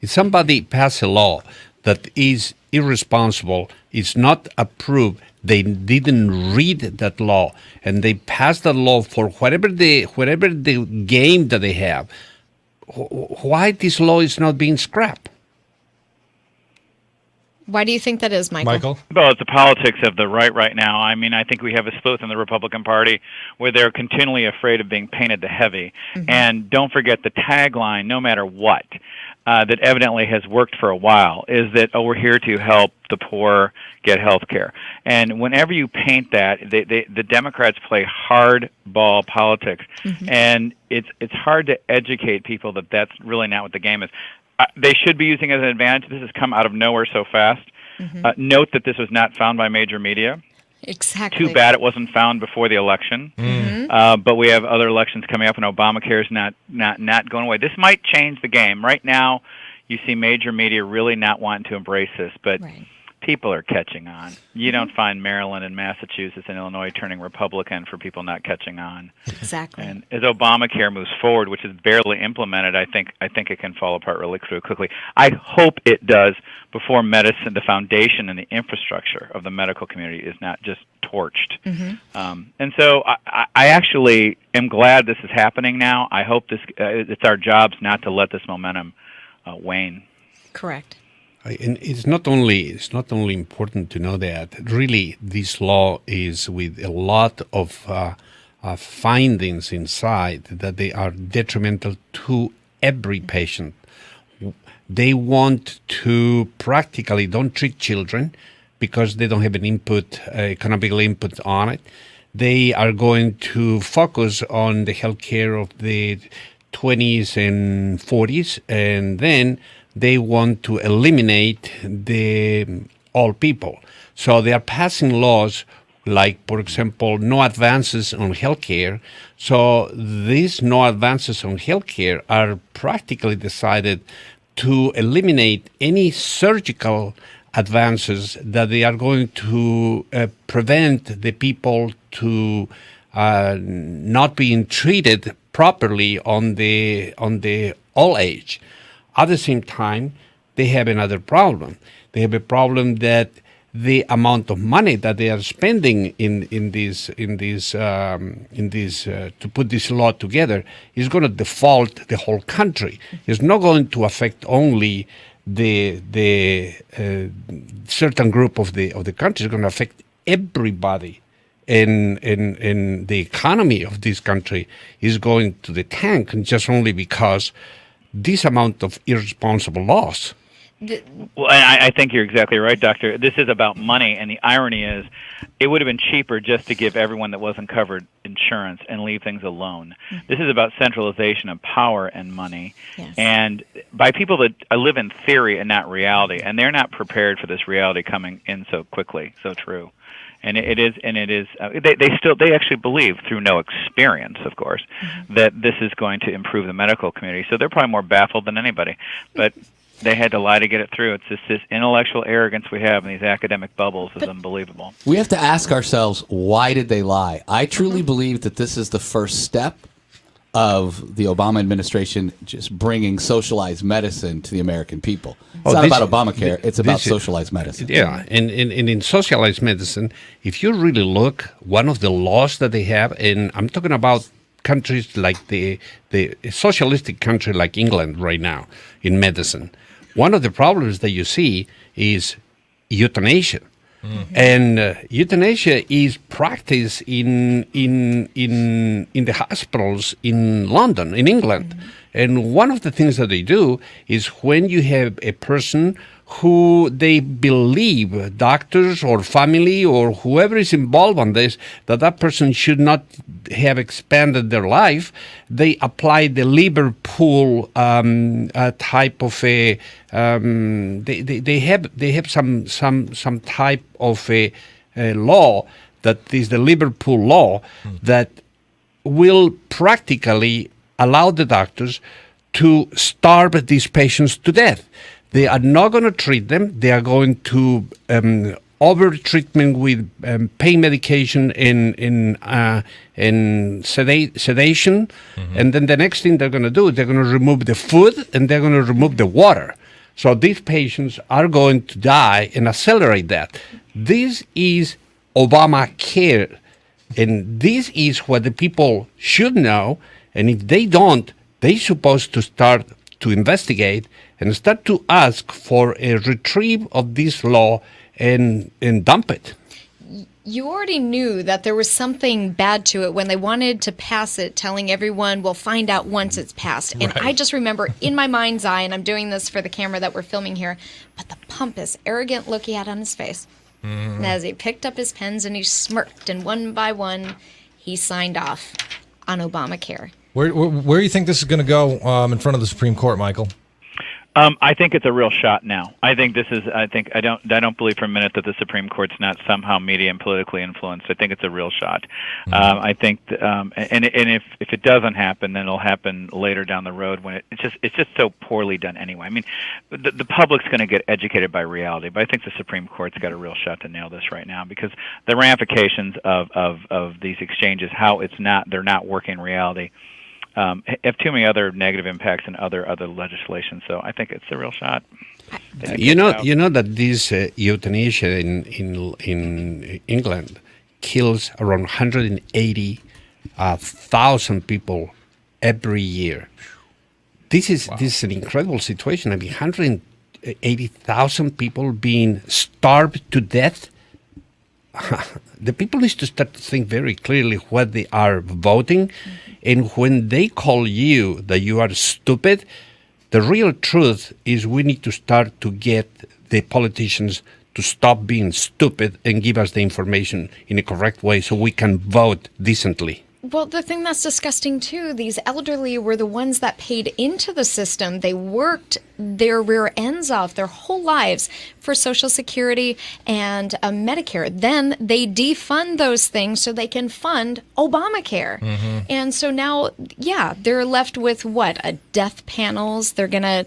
If somebody passes a law that is irresponsible, is not approved, they didn't read that law, and they passed the law for whatever the game that they have, why this law is not being scrapped? Why do you think that is, Michael? Well, it's the politics of the right now. I mean, I think we have a split in the Republican Party where they're continually afraid of being painted the heavy. And don't forget the tagline, no matter what. that evidently has worked for a while is that, we're here to help the poor get health care. And whenever you paint that, the Democrats play hardball politics, and it's hard to educate people that that's really not what the game is. They should be using it as an advantage. This has come out of nowhere so fast. Note that this was not found by major media. Exactly. Too bad it wasn't found before the election. But we have other elections coming up, and Obamacare is not going away. This might change the game. Right now, you see major media really not wanting to embrace this, but people are catching on. You don't find Maryland and Massachusetts and Illinois turning Republican for people not catching on. Exactly. And as Obamacare moves forward, which is barely implemented, I think it can fall apart really quickly. I hope it does before medicine, the foundation and the infrastructure of the medical community is not just torched. And so I actually am glad this is happening now. I hope it's our jobs not to let this momentum wane. Correct. And it's not only important to know that really this law is with a lot of findings inside that they are detrimental to every patient. They want to practically don't treat children because they don't have an economical input on it. They are going to focus on the healthcare of the 20s and 40s, and then they want to eliminate the all people. So they are passing laws like, for example, no advances on healthcare. So these no advances on healthcare are practically decided to eliminate any surgical advances that they are going to prevent the people to not being treated properly on the old age. At the same time, they have another problem. They have a problem that the amount of money that they are spending in this to put this law together is going to default the whole country. It's not going to affect only the certain group of the country. It's going to affect everybody. And the economy of this country is going to the tank, just only because this amount of irresponsible laws. Well, I think you're exactly right, Doctor. This is about money, and the irony is it would have been cheaper just to give everyone that wasn't covered insurance and leave things alone. This is about centralization of power and money, and by people that live in theory and not reality, and they're not prepared for this reality coming in so quickly. So true. And it is. They actually believe, through no experience, of course, that this is going to improve the medical community. So they're probably more baffled than anybody. But they had to lie to get it through. It's just this intellectual arrogance we have in these academic bubbles is unbelievable. We have to ask ourselves, why did they lie? I truly believe that this is the first step of the Obama administration just bringing socialized medicine to the American people. It's not about Obamacare. It's about socialized medicine. Yeah, and in socialized medicine, if you really look, one of the laws that they have, and I'm talking about countries like the socialistic country like England right now in medicine, one of the problems that you see is euthanasia. And euthanasia is practiced in the hospitals in London, in England. And one of the things that they do is when you have a person who they believe, doctors or family or whoever is involved on this, that person should not have expanded their life, they apply the Liverpool type of a. They have some type of a law that is the Liverpool law that will practically allow the doctors to starve these patients to death. They are not going to treat them. They are going to over-treatment with pain medication and sedation. And then the next thing they're going to do is they're going to remove the food and they're going to remove the water. So these patients are going to die and accelerate that. This is Obamacare. And this is what the people should know. And if they don't, they're supposed to start to investigate and start to ask for a retrieve of this law and dump it. you already knew that there was something bad to it when they wanted to pass it, telling everyone, we'll find out once it's passed. And I just remember in my mind's eye, and I'm doing this for the camera that we're filming here, but the pompous, arrogant look he had on his face. And as he picked up his pens and he smirked, and one by one, he signed off on Obamacare. Where do you think this is going to go in front of the Supreme Court, Michael? I think it's a real shot now. I think this is. I don't believe for a minute that the Supreme Court's not somehow media and politically influenced. I think it's a real shot. I think, and if it doesn't happen, then it'll happen later down the road when it's just so poorly done anyway. I mean, the public's going to get educated by reality, but I think the Supreme Court's got a real shot to nail this right now because the ramifications of these exchanges, how they're not working in reality. Have too many other negative impacts in other legislation, so I think it's a real shot. You know that this euthanasia in England kills around 180,000 people every year. This is an incredible situation. I mean, 180,000 people being starved to death. The people need to start to think very clearly what they are voting. And when they call you that you are stupid, the real truth is we need to start to get the politicians to stop being stupid and give us the information in a correct way so we can vote decently. Well, the thing that's disgusting, too, these elderly were the ones that paid into the system. They worked their rear ends off their whole lives for Social Security and Medicare. Then they defund those things so they can fund Obamacare. And so now, they're left with what? Death panels. They're going to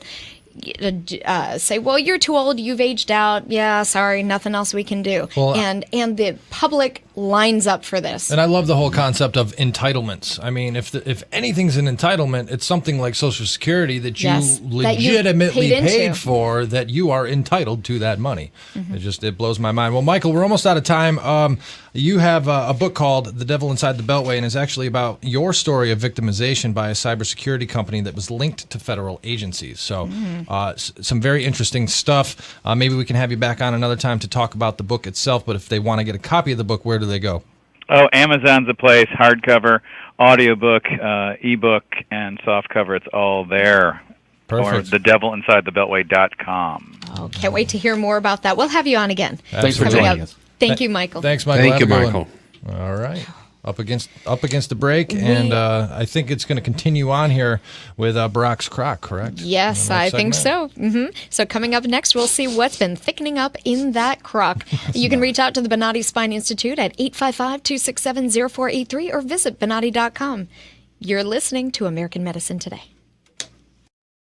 say, well, you're too old, you've aged out. Yeah, sorry, nothing else we can do. Well, and the public lines up for this. And I love the whole concept of entitlements. I mean, if anything's an entitlement, it's something like Social Security that you legitimately paid for, that you are entitled to that money. It blows my mind. Well, Michael, we're almost out of time. You have a book called The Devil Inside the Beltway, and it's actually about your story of victimization by a cybersecurity company that was linked to federal agencies. So some very interesting stuff. Maybe we can have you back on another time to talk about the book itself, but if they want to get a copy of the book, where do they go? Oh, Amazon's a place, hardcover, audiobook, ebook, and softcover. It's all there. Perfect. Or thedevilинsidethebeltway.com. Oh, can't wait to hear more about that. We'll have you on again. Thanks for joining us. Thank you, Michael. Thanks, Michael. Thank you, Michael. All right. Up against the break, and I think it's going to continue on here with Barack's Crock, correct? Yes, I think so. So coming up next, we'll see what's been thickening up in that crock. You can reach out to the Bonati Spine Institute at 855-267-0483 or visit Bonati.com. You're listening to American Medicine Today.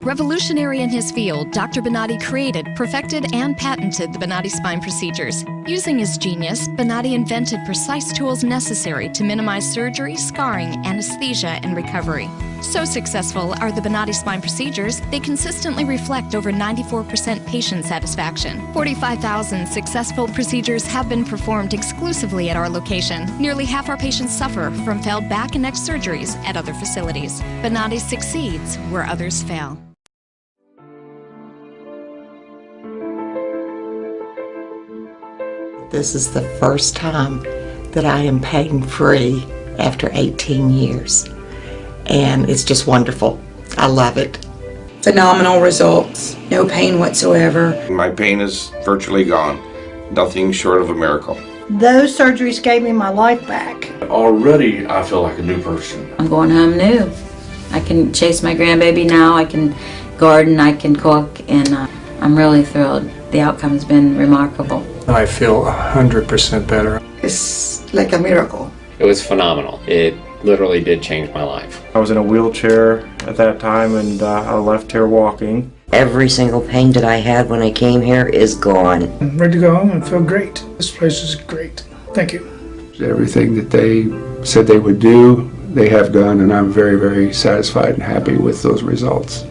Revolutionary in his field, Dr. Bonati created, perfected, and patented the Bonati spine procedures. Using his genius, Bonati invented precise tools necessary to minimize surgery, scarring, anesthesia, and recovery. So successful are the Bonati spine procedures, they consistently reflect over 94% patient satisfaction. 45,000 successful procedures have been performed exclusively at our location. Nearly half our patients suffer from failed back and neck surgeries at other facilities. Bonati succeeds where others fail. This is the first time that I am pain-free after 18 years. And it's just wonderful. I love it. Phenomenal results. No pain whatsoever. My pain is virtually gone. Nothing short of a miracle. Those surgeries gave me my life back. Already, I feel like a new person. I'm going home new. I can chase my grandbaby now. I can garden. I can cook. And I'm really thrilled. The outcome's been remarkable. I feel 100% better. It's like a miracle. It was phenomenal. It literally did change my life. I was in a wheelchair at that time, and I left here walking. Every single pain that I had when I came here is gone. I'm ready to go home and feel great. This place is great. Thank you. Everything that they said they would do, they have done, and I'm very, very satisfied and happy with those results.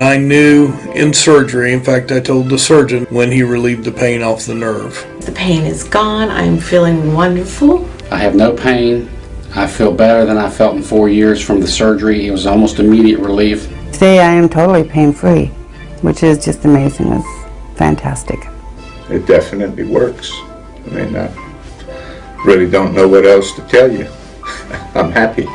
I knew in surgery, in fact, I told the surgeon when he relieved the pain off the nerve. The pain is gone. I'm feeling wonderful. I have no pain. I feel better than I felt in 4 years from the surgery. It was almost immediate relief. Today I am totally pain-free, which is just amazing. It's fantastic. It definitely works. I mean, really don't know what else to tell you. I'm happy.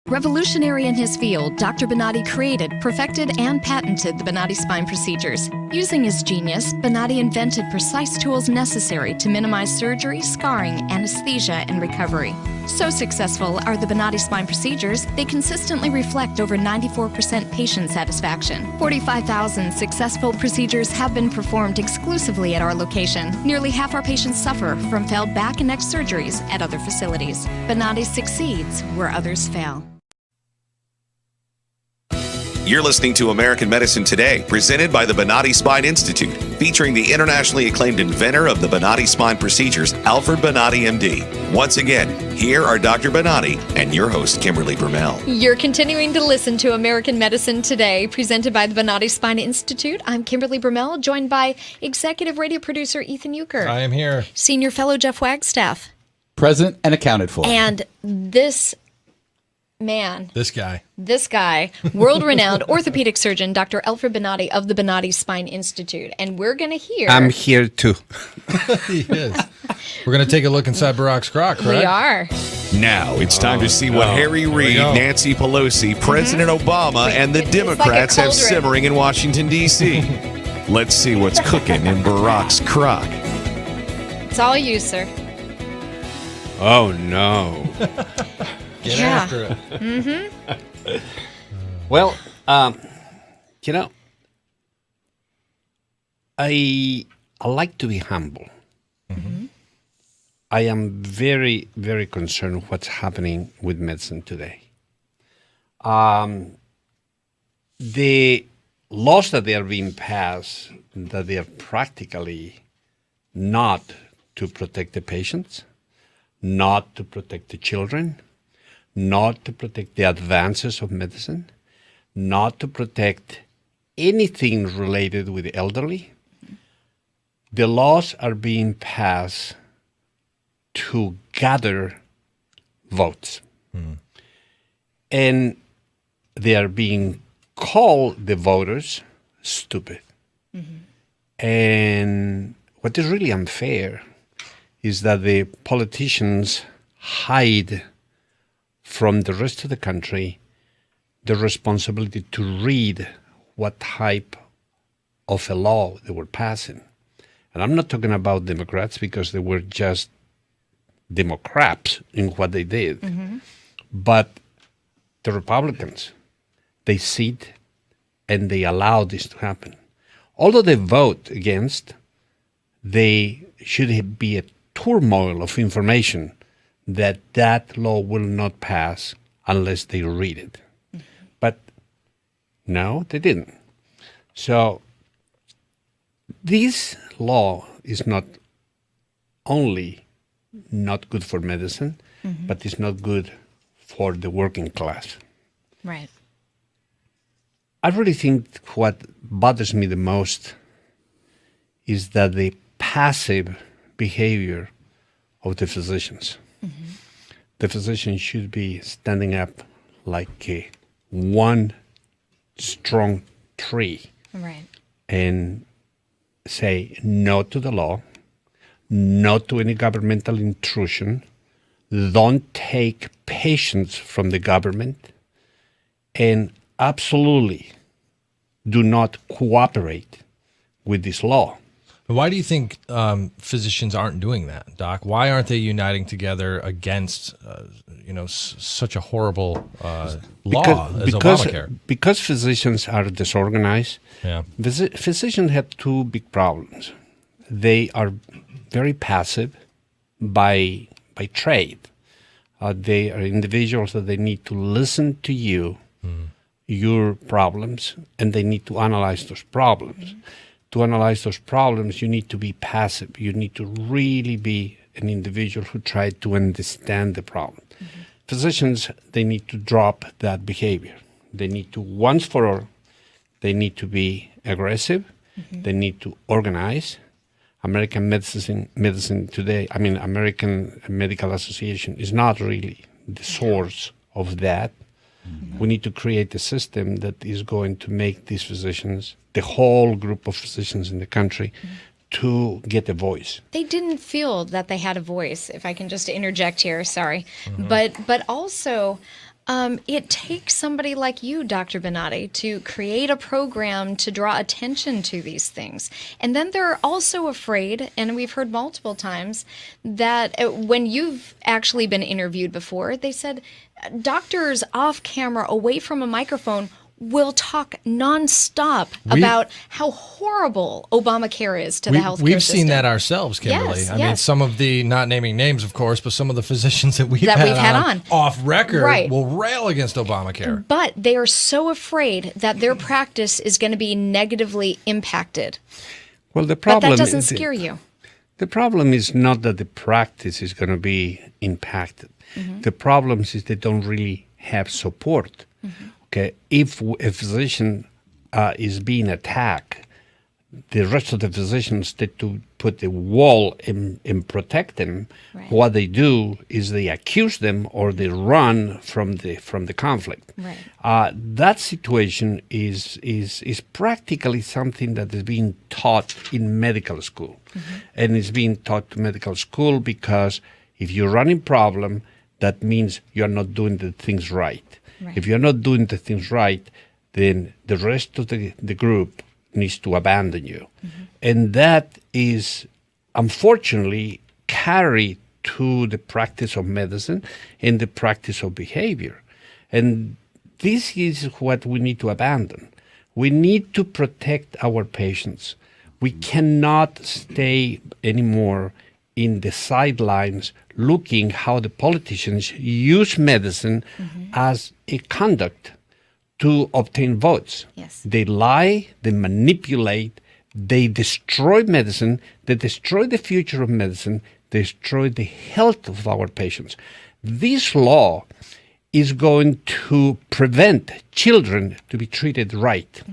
Revolutionary in his field, Dr. Bonatti created, perfected, and patented the Bonatti spine procedures. Using his genius, Bonatti invented precise tools necessary to minimize surgery, scarring, anesthesia, and recovery. So successful are the Bonatti spine procedures, they consistently reflect over 94% patient satisfaction. 45,000 successful procedures have been performed exclusively at our location. Nearly half our patients suffer from failed back and neck surgeries at other facilities. Bonatti succeeds where others fail. You're listening to American Medicine Today, presented by the Bonatti Spine Institute, featuring the internationally acclaimed inventor of the Bonatti spine procedures, Alfred Bonatti, MD. Once again, here are Dr. Bonatti and your host, Kimberly Brumell. You're continuing to listen to American Medicine Today, presented by the Bonatti Spine Institute. I'm Kimberly Brumell, joined by executive radio producer Ethan Euchre. I am here. Senior fellow Jeff Wagstaff. Present and accounted for. And this guy, world-renowned orthopedic surgeon, Dr. Alfred Bonatti of the Bonatti Spine Institute. And we're going to hear... I'm here too. He is. We're going to take a look inside Barack's crock, correct? We are. Now it's time to see what Harry Reid, Nancy Pelosi, President Obama, and the Democrats have simmering in Washington, D.C. Let's see what's cooking in Barack's crock. It's all you, sir. Oh, no. Get after it. Mm-hmm. Well, you know, I like to be humble. Mm-hmm. I am very, very concerned with what's happening with medicine today. The laws that they are being passed, that they are practically not to protect the patients, not to protect the children, not to protect the advances of medicine, not to protect anything related with the elderly. The laws are being passed to gather votes. And they are being called, the voters, stupid. And what is really unfair is that the politicians hide from the rest of the country the responsibility to read what type of a law they were passing. And I'm not talking about Democrats because they were just Democrats in what they did. But the Republicans, they sit and they allow this to happen. Although they vote against, they should be a turmoil of information that that law will not pass unless they read it. But no, they didn't. So this law is not only not good for medicine, but it's not good for the working class. Right. I really think what bothers me the most is that the passive behavior of the physicians. The physician should be standing up like one strong tree, right, and say no to the law, no to any governmental intrusion, don't take patients from the government, and absolutely do not cooperate with this law. Why do you think physicians aren't doing that, Doc? Why aren't they uniting together against, such a horrible law as Obamacare? Because physicians are disorganized. Yeah. Physicians have two big problems. They are very passive by trade. They are individuals that they need to listen to you, your problems, and they need to analyze those problems. To analyze those problems, you need to be passive. You need to really be an individual who tries to understand the problem. Physicians, they need to drop that behavior. They need to, once for all, they need to be aggressive. They need to organize. American medicine today, American Medical Association is not really the source of that. We need to create a system that is going to make these physicians, the whole group of physicians in the country, to get a voice. They didn't feel that they had a voice, if I can just interject here, sorry. But also, it takes somebody like you, Dr. Bonati, to create a program to draw attention to these things. And then they're also afraid, and we've heard multiple times, that when you've actually been interviewed before, they said doctors off camera, away from a microphone, will talk nonstop about how horrible Obamacare is to the healthcare system. We've seen that ourselves, Kimberly. Yes, I mean, some of the, not naming names, of course, but some of the physicians that we've had on off record will rail against Obamacare. But they are so afraid that their practice is going to be negatively impacted. Well, the problem but that doesn't scare you. The problem is not that the practice is going to be impacted. The problem is they don't really have support. Okay, if a physician is being attacked, the rest of the physicians need to put a wall and protect them. Right. What they do is they accuse them or they run from the conflict. Right. That situation is practically something that is being taught in medical school, and it's being taught to medical school because if you're running problem, that means you're not doing the things right. Right. If you're not doing the things right, then the rest of the group needs to abandon you. And that is, unfortunately, carried to the practice of medicine and the practice of behavior. And this is what we need to abandon. We need to protect our patients. We cannot stay anymore in the sidelines looking how the politicians use medicine as a conduct to obtain votes. Yes. They lie, they manipulate, they destroy medicine, they destroy the future of medicine, they destroy the health of our patients. This law is going to prevent children to be treated right.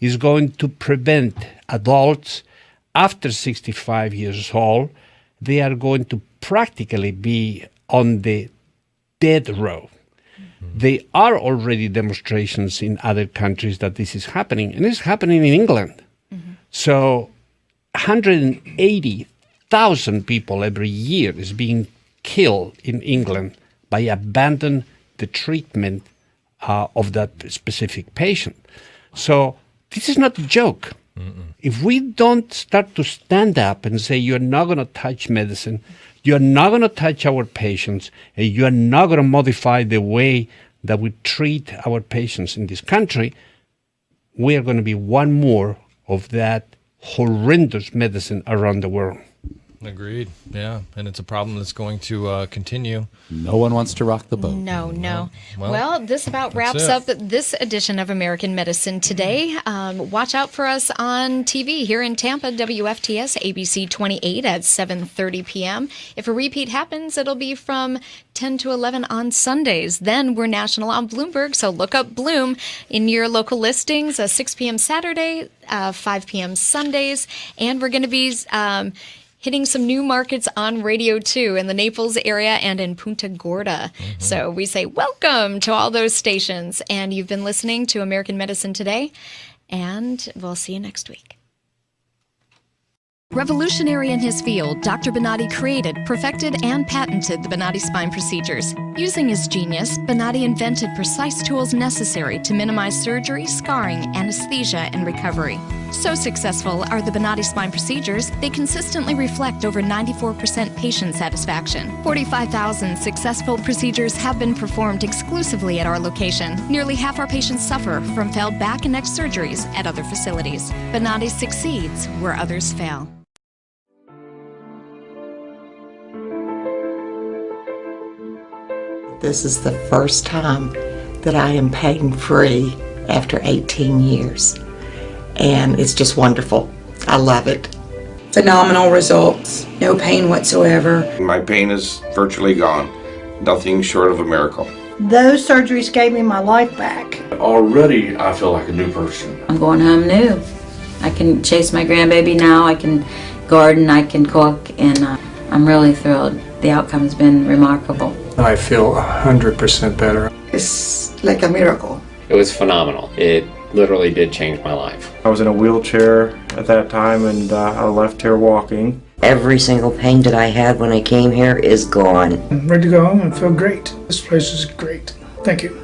Is going to prevent adults after 65 years old. They are going to practically be on the death row. There are already demonstrations in other countries that this is happening, and it's happening in England. So 180,000 people every year is being killed in England by abandoning the treatment of that specific patient. So this is not a joke. If we don't start to stand up and say, you're not going to touch medicine, you're not going to touch our patients, and you're not going to modify the way that we treat our patients in this country, we are going to be one more of that horrendous medicine around the world. Agreed. Yeah, and it's a problem that's going to continue. No one wants to rock the boat. No. Well, this about wraps up this edition of American Medicine Today. Watch out for us on TV here in Tampa, WFTS, ABC 28 at 7:30 p.m. If a repeat happens, it'll be from 10 to 11 on Sundays. Then we're national on Bloomberg, so look up Bloom in your local listings, 6 p.m. Saturday, 5 p.m. Sundays, and we're going to be hitting some new markets on radio too in the Naples area and in Punta Gorda. So we say welcome to all those stations. And you've been listening to American Medicine Today, and we'll see you next week. Revolutionary in his field, Dr. Bonati created, perfected, and patented the Bonati spine procedures. Using his genius, Bonati invented precise tools necessary to minimize surgery, scarring, anesthesia, and recovery. So successful are the Bonati spine procedures, they consistently reflect over 94% patient satisfaction. 45,000 successful procedures have been performed exclusively at our location. Nearly half our patients suffer from failed back and neck surgeries at other facilities. Bonati succeeds where others fail. This is the first time that I am pain-free after 18 years. And it's just wonderful. I love it. Phenomenal results. No pain whatsoever. My pain is virtually gone. Nothing short of a miracle. Those surgeries gave me my life back. Already, I feel like a new person. I'm going home new. I can chase my grandbaby now, I can garden, I can cook, and I'm really thrilled. The outcome's been remarkable. I feel 100% better. It's like a miracle. It was phenomenal. It literally did change my life. I was in a wheelchair at that time, and I left here walking. Every single pain that I had when I came here is gone. I'm ready to go home and feel great. This place is great. Thank you.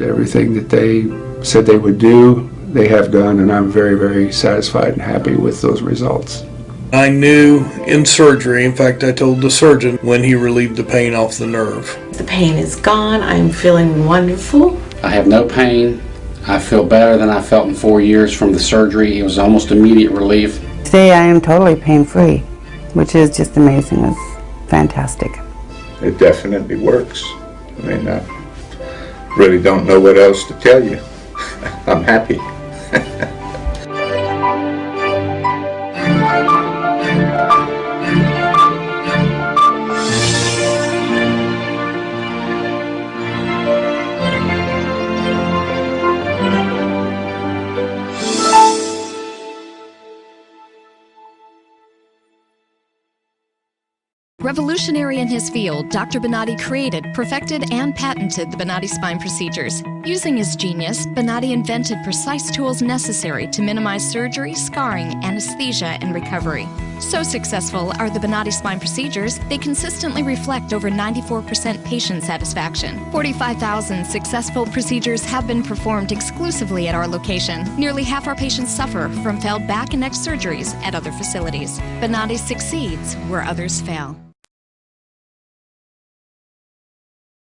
Everything that they said they would do, they have done, and I'm very, very satisfied and happy with those results. I knew in surgery, in fact, I told the surgeon when he relieved the pain off the nerve. The pain is gone. I'm feeling wonderful. I have no pain. I feel better than I felt in 4 years from the surgery. It was almost immediate relief. Today I am totally pain-free, which is just amazing. It's fantastic. It definitely works. I mean, I really don't know what else to tell you. I'm happy. Revolutionary in his field, Dr. Bonati created, perfected, and patented the Bonati spine procedures. Using his genius, Bonati invented precise tools necessary to minimize surgery, scarring, anesthesia, and recovery. So successful are the Bonati spine procedures, they consistently reflect over 94% patient satisfaction. 45,000 successful procedures have been performed exclusively at our location. Nearly half our patients suffer from failed back and neck surgeries at other facilities. Bonati succeeds where others fail.